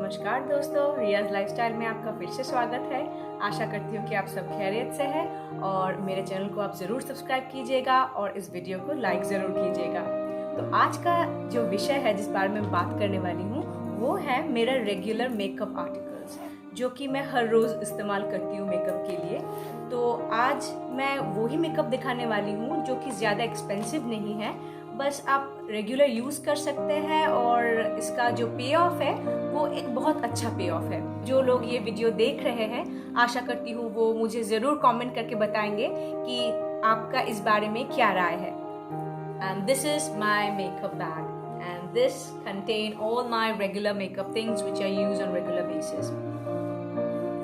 नमस्कार दोस्तों, रियाज लाइफस्टाइल में आपका फिर से स्वागत है। आशा करती हूँ कि आप सब खैरियत से हैं और मेरे चैनल को आप ज़रूर सब्सक्राइब कीजिएगा और इस वीडियो को लाइक ज़रूर कीजिएगा। तो आज का जो विषय है जिस बारे में मैं बात करने वाली हूँ वो है मेरा रेगुलर मेकअप आर्टिकल्स, जो कि मैं हर रोज़ इस्तेमाल करती हूँ मेकअप के लिए। तो आज मैं वही मेकअप दिखाने वाली हूँ जो कि ज़्यादा एक्सपेंसिव नहीं है, बस आप रेगुलर यूज़ कर सकते हैं और इसका जो पे ऑफ है वो एक बहुत अच्छा पे ऑफ है। जो लोग ये वीडियो देख रहे हैं, आशा करती हूँ वो मुझे ज़रूर कमेंट करके बताएंगे कि आपका इस बारे में क्या राय है। And this is my makeup bag, and this contain all my regular makeup things which I use on regular basis.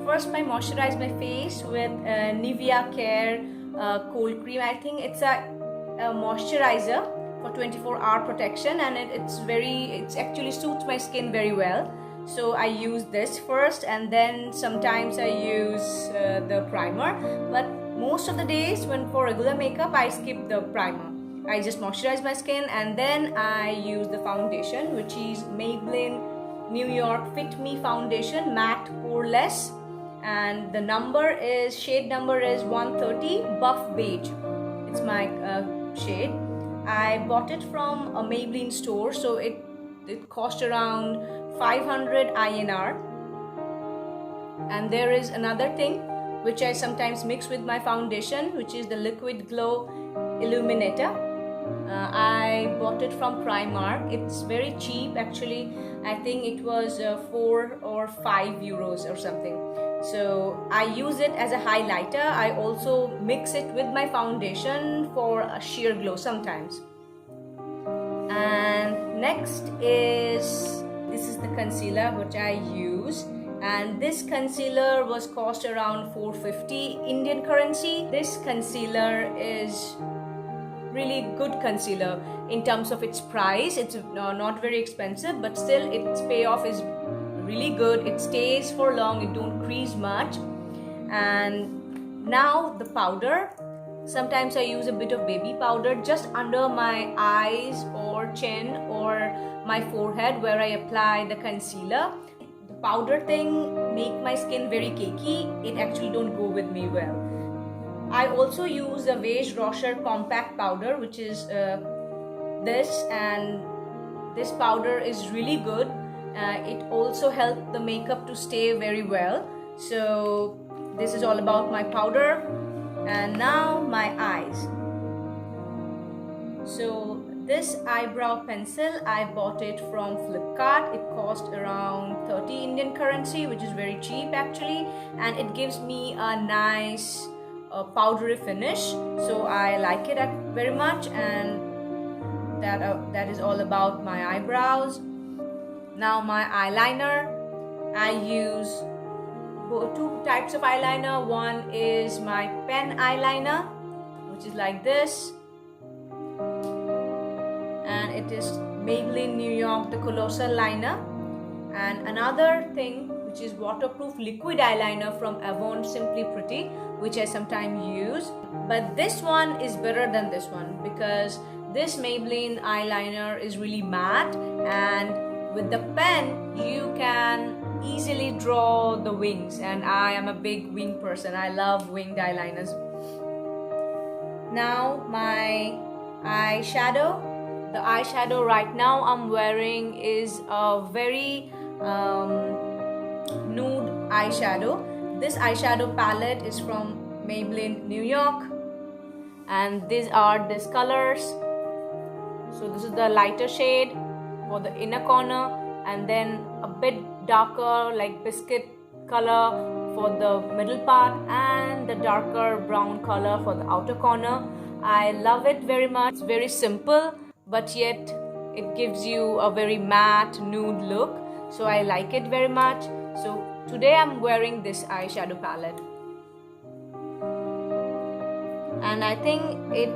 First, I moisturize my face with Nivea Care cold cream. I think it's a moisturizer for 24-hour protection, and it actually suits my skin very well. So I use this first, and then sometimes I use the primer, but most of the days when for regular makeup I skip the primer. I just moisturize my skin and then I use the foundation, which is Maybelline New York Fit Me Foundation Matte Poreless, and the shade number is 130 Buff Beige. It's my shade. I bought it from a Maybelline store, so it cost around 500 INR. And there is another thing which I sometimes mix with my foundation, which is the Liquid Glow Illuminator. I bought it from Primark. It's very cheap actually. I think it was 4 or 5 euros or something. So I use it as a highlighter. I also mix it with my foundation for a sheer glow sometimes. And next this is the concealer which I use, and this concealer was cost around 450 Indian currency. This concealer is really good concealer in terms of its price. It's not very expensive, but still its payoff is really good. It stays for long, it don't crease much. And now the powder. Sometimes I use a bit of baby powder just under my eyes or chin or my forehead where I apply the concealer. The powder thing make my skin very cakey. It actually don't go with me well. I also use a Beige Rocher compact powder, which is this, and this powder is really good. It also helps the makeup to stay very well. So this is all about my powder. And now my eyes. So this eyebrow pencil, I bought it from Flipkart. It cost around 30 Indian currency, which is very cheap actually, and it gives me a nice powdery finish. So I like it very much, and that is all about my eyebrows. Now my eyeliner, I use two types of eyeliner. One is my pen eyeliner, which is like this, and it is Maybelline New York the Colossal Liner. And another thing which is waterproof liquid eyeliner from Avon, Simply Pretty, which I sometimes use. But this one is better than this one because this Maybelline eyeliner is really matte, and with the pen you can easily draw the wings, and I am a big wing person. I love winged eyeliners. Now my eyeshadow. The eyeshadow right now I'm wearing is a very nude eyeshadow. This eyeshadow palette is from Maybelline New York, and these are these colors. So this is the lighter shade for the inner corner, and then a bit darker like biscuit color for the middle part, and the darker brown color for the outer corner. I love it very much. It's very simple, but yet it gives you a very matte nude look, so I like it very much. So today I'm wearing this eyeshadow palette, and I think it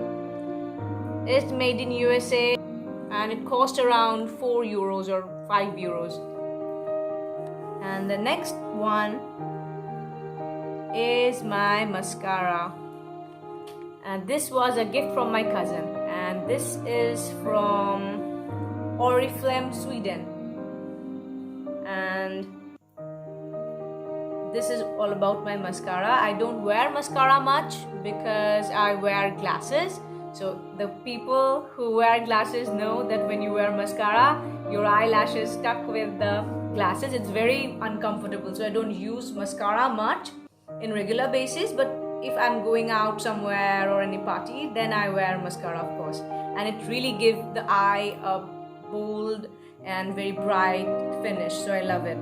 is made in USA, and it cost around 4 euros or 5 euros. And the next one is my mascara, and this was a gift from my cousin, and this is from Oriflame, Sweden. And And this is all about my mascara. I don't wear mascara much because I wear glasses. So the people who wear glasses know that when you wear mascara, your eyelashes stuck with the glasses. It's very uncomfortable. So I don't use mascara much in regular basis, but if I'm going out somewhere or any party, then I wear mascara, of course. And it really gives the eye a bold and very bright finish. So I love it.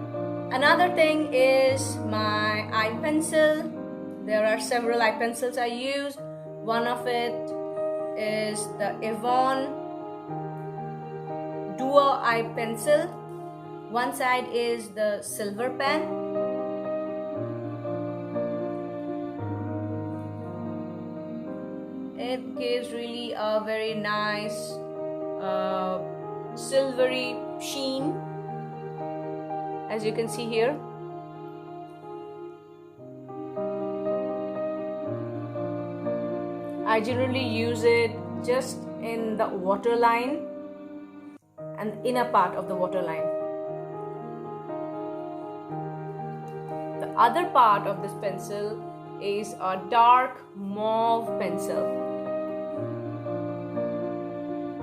Another thing is my eye pencil. There are several eye pencils I use. One of it is the Avon Duo Eye Pencil. One side is the silver pen. It gives really a very nice silvery sheen, as you can see here. I generally use it just in the waterline and inner part of the waterline. The other part of this pencil is a dark mauve pencil.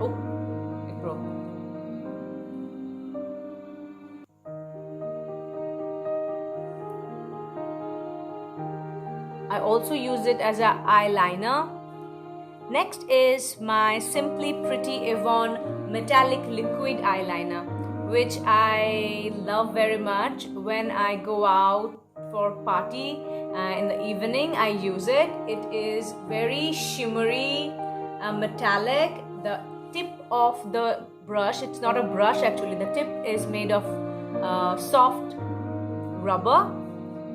Oh, it broke. I also use it as an eyeliner. Next is my Simply Pretty Avon Metallic Liquid Eyeliner, which I love very much. When I go out for party in the evening, I use it. It is very shimmery, metallic. The tip of the brush, it's not a brush actually, the tip is made of soft rubber.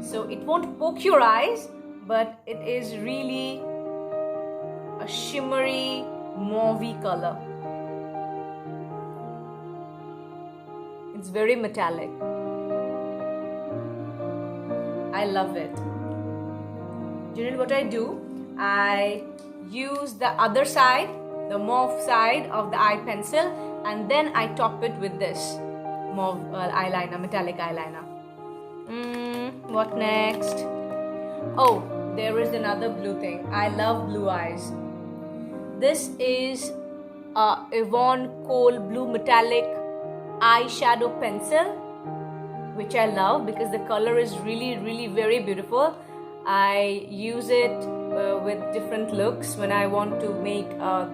So it won't poke your eyes, but it is really a shimmery mauvey color. It's very metallic. I love it. Generally what I do, I use the other side, the mauve side of the eye pencil, and then I top it with this mauve eyeliner, metallic eyeliner. What next? Oh, there is another blue thing. I love blue eyes. This is a Avon Kohl Blue Metallic Eyeshadow Pencil, which I love because the color is really very beautiful. I use it with different looks. When I want to make a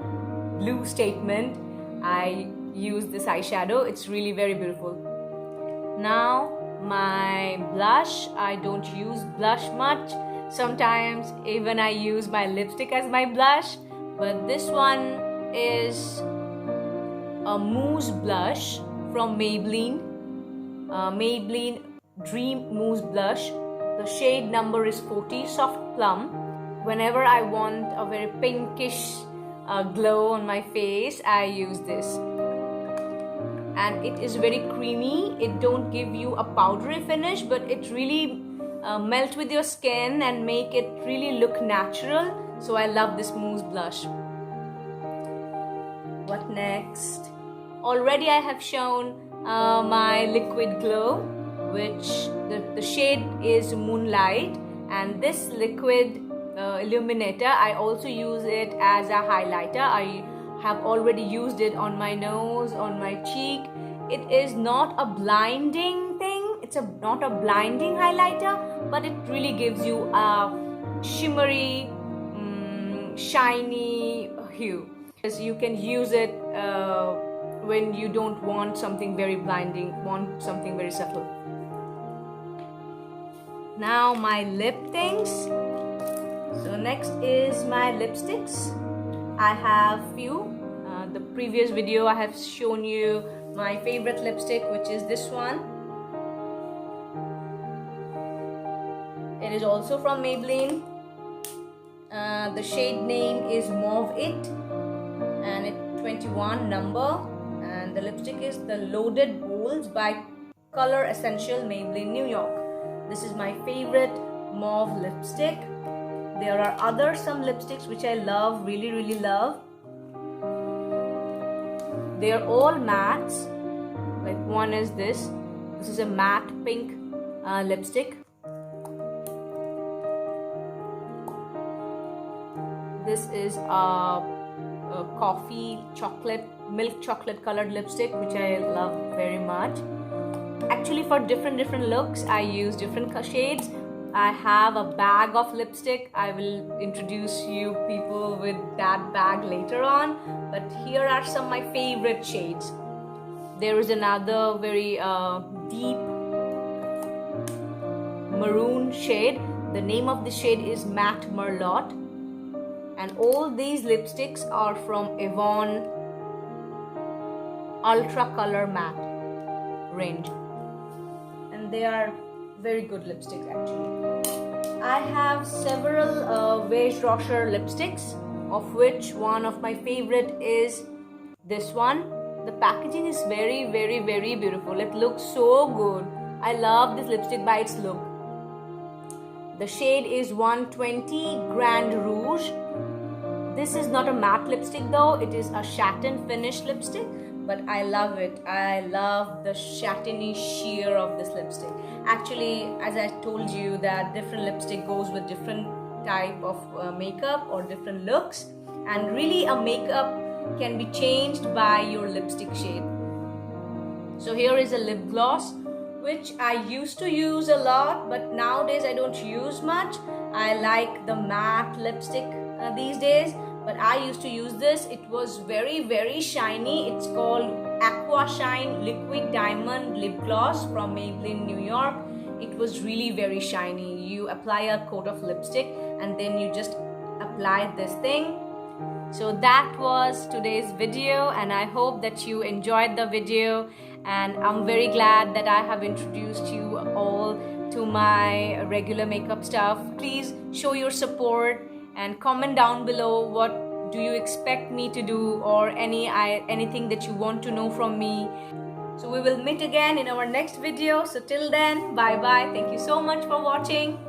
blue statement, I use this eyeshadow. It's really very beautiful. Now my blush. I don't use blush much. Sometimes even I use my lipstick as my blush. But this one is a mousse blush from Maybelline. Maybelline Dream Mousse Blush. The shade number is 40, Soft Plum. Whenever I want a very pinkish glow on my face, I use this. And it is very creamy. It don't give you a powdery finish, but it really melt with your skin and make it really look natural. So I love this mousse blush. What next? Already I have shown my liquid glow, which the shade is Moonlight, and this liquid illuminator, I also use it as a highlighter. I have already used it on my nose, on my cheek. It is not a blinding thing. It's not a blinding highlighter, but it really gives you a shimmery, shiny hue. Because you can use it when you don't want something very blinding, want something very subtle. Now my lip things. So next is my lipsticks. I have few. The previous video I have shown you my favorite lipstick, which is this one. It is also from Maybelline. The shade name is Mauve It, and it's 21 number, and the lipstick is the Loaded Bowls by Color Essential Maybelline New York. This is my favorite mauve lipstick. There are some lipsticks which I love, really love. They are all mattes. Like one is this. This is a matte pink lipstick. This is a coffee milk chocolate colored lipstick, which I love very much. Actually, for different looks, I use different shades. I have a bag of lipstick. I will introduce you people with that bag later on. But here are some of my favorite shades. There is another very deep maroon shade. The name of the shade is Matte Merlot. And all these lipsticks are from Avon Ultra Color Matte range. And they are very good lipsticks actually. I have several Weiss Rocher lipsticks, of which one of my favorite is this one. The packaging is very beautiful. It looks so good. I love this lipstick by its look. The shade is 120 Grand Rouge. This is not a matte lipstick though, it is a satin finish lipstick, but I love it. I love the satiny sheer of this lipstick. Actually, as I told you, that different lipstick goes with different type of makeup or different looks, and really a makeup can be changed by your lipstick shade. So here is a lip gloss, which I used to use a lot, but nowadays I don't use much. I like the matte lipstick these days, but I used to use this. It was very shiny. It's called Aqua Shine Liquid Diamond Lip Gloss from Maybelline New York. It was really very shiny. You apply a coat of lipstick and then you just apply this thing. So that was today's video, and I hope that you enjoyed the video, and I'm very glad that I have introduced you all to my regular makeup stuff. Please show your support and comment down below what do you expect me to do, or anything that you want to know from me. So we will meet again in our next video. So till then, bye bye. Thank you so much for watching.